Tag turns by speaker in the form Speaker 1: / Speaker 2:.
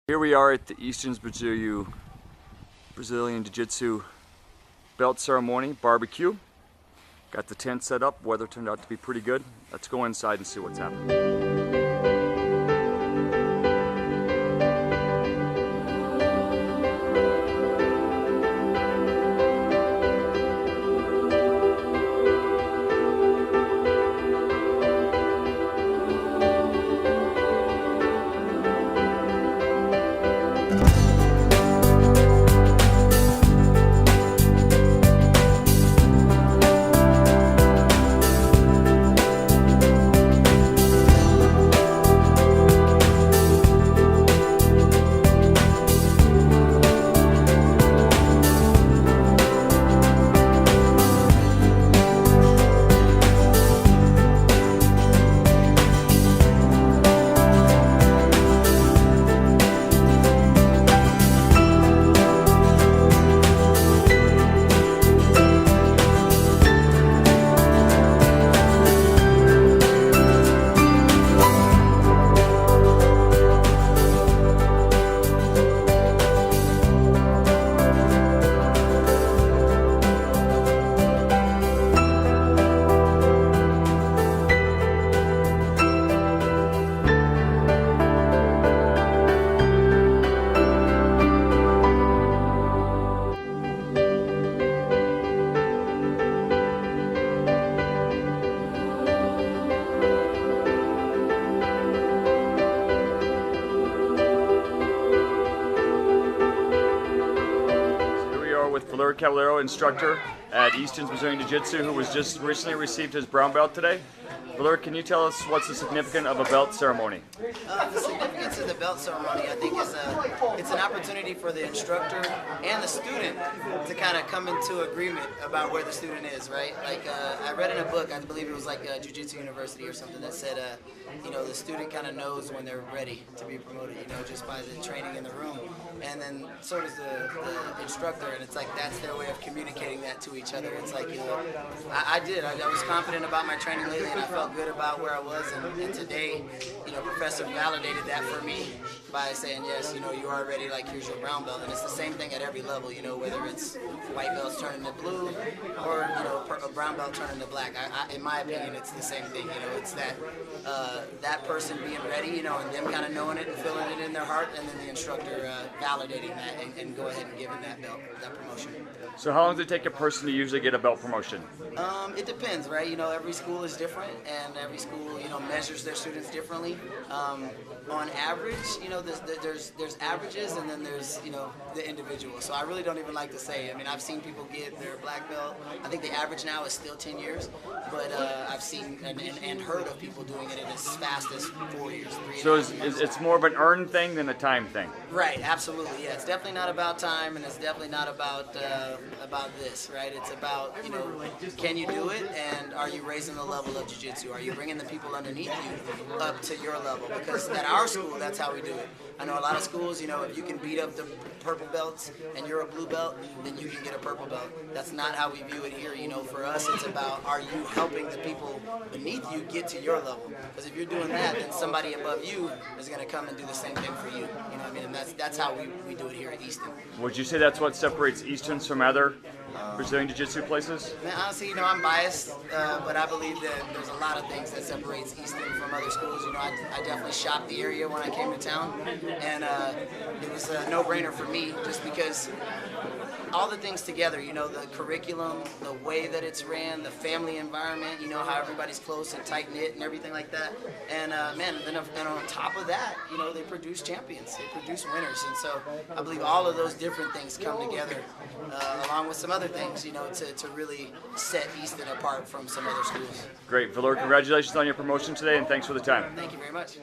Speaker 1: Here we are at the Easton's Brazilian Jiu-Jitsu belt ceremony barbecue. Got the tent set up. Weather turned out to be pretty good. Let's go inside and see what's happening. With Caballero, instructor at Easton's Brazilian Jiu-Jitsu, who was just recently received his brown belt today. Valer, can you tell us what's the significance of a belt ceremony?
Speaker 2: The significance of the belt ceremony, I think, is it's an opportunity for the instructor and the student to kind of come into agreement about where the student is, right? Like I read in a book, I believe it was like Jiu-Jitsu University or something, that said, you know, the student kind of knows when they're ready to be promoted, you know, just by the training in the room. And then so does the instructor, and it's like that's their way of communicating that to each other. It's like, you know, I was confident about my training lately, and I felt good about where I was, and today, you know, Professor validated that for me by saying, yes, you know, you are ready, like here's your brown belt. And it's the same thing at every level, you know, whether it's white belts turning to blue or, you know, a brown belt turning to black. In my opinion, it's the same thing, you know, it's that that person being ready, you know, and them kind of knowing it and feeling it in their heart, and then the instructor validating that and go ahead and giving that belt, that promotion.
Speaker 1: So how long does it take a person to usually get a belt promotion?
Speaker 2: It depends, right? You know, every school is different, and every school, you know, measures their students differently. On average, you know, there's averages, and then there's, you know, the individual. So I really don't even like to say. I mean, I've seen people get their black belt. I think the average now is still 10 years, but I've seen and heard of people doing it in as fast as 4 years, 3
Speaker 1: So
Speaker 2: years.
Speaker 1: it's more of an earned thing than a time thing?
Speaker 2: Right, absolutely, yeah. It's definitely not about time, and it's definitely not about this, right? It's about, you know, can you do it, and are you raising the level of jiu-jitsu? Are you bringing the people underneath you up to your level? Because at our school, that's how we do it. I know a lot of schools, you know, if you can beat up the purple belts and you're a blue belt, then you can get a purple belt. That's not how we view it here. You know, for us, it's about, are you helping the people beneath you get to your level? Because if you're doing that, then somebody above you is going to come and do the same thing for you. You know what I mean? And that's how we do it here at Easton.
Speaker 1: Would you say that's what separates Easton's from other Brazilian Jiu-Jitsu places?
Speaker 2: Man, honestly, you know, I'm biased, but I believe that there's a lot of things that separates Easton from other schools. You know, I definitely shopped the area when I came to town, and it was a no-brainer for me, just because all the things together, you know, the curriculum, the way that it's ran, the family environment, you know, how everybody's close and tight-knit and everything like that. And man, and on top of that, you know, they produce champions, they produce winners. And so I believe all of those different things come together, along with some other things, you know, to really set Easton apart from some other schools.
Speaker 1: Great. Valer, congratulations on your promotion today, and thanks for the time.
Speaker 2: Thank you very much.